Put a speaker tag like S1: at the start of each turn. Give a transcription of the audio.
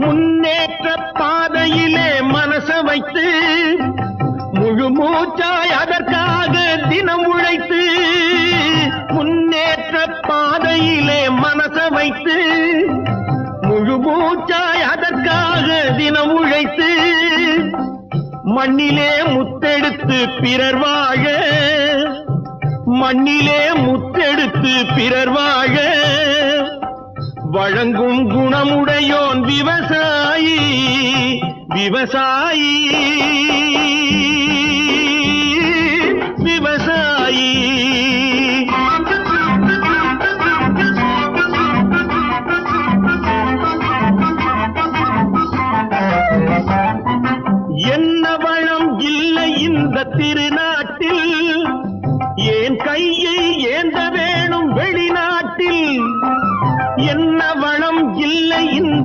S1: முன்னேற்ற பாதையிலே மனச வைத்து முழு மூச்சாய் அதற்காக தினம் உழைத்து முன்னேற்ற பாதையிலே மனச வைத்து முழு மூச்சாய் அதற்காக தினம் உழைத்து மண்ணிலே முத்தெடுத்து பிறர் வாழ மண்ணிலே முத்தெடுத்து பிறர் வாழ வழங்கும் குணமுடையோன் விவசாயி விவசாயி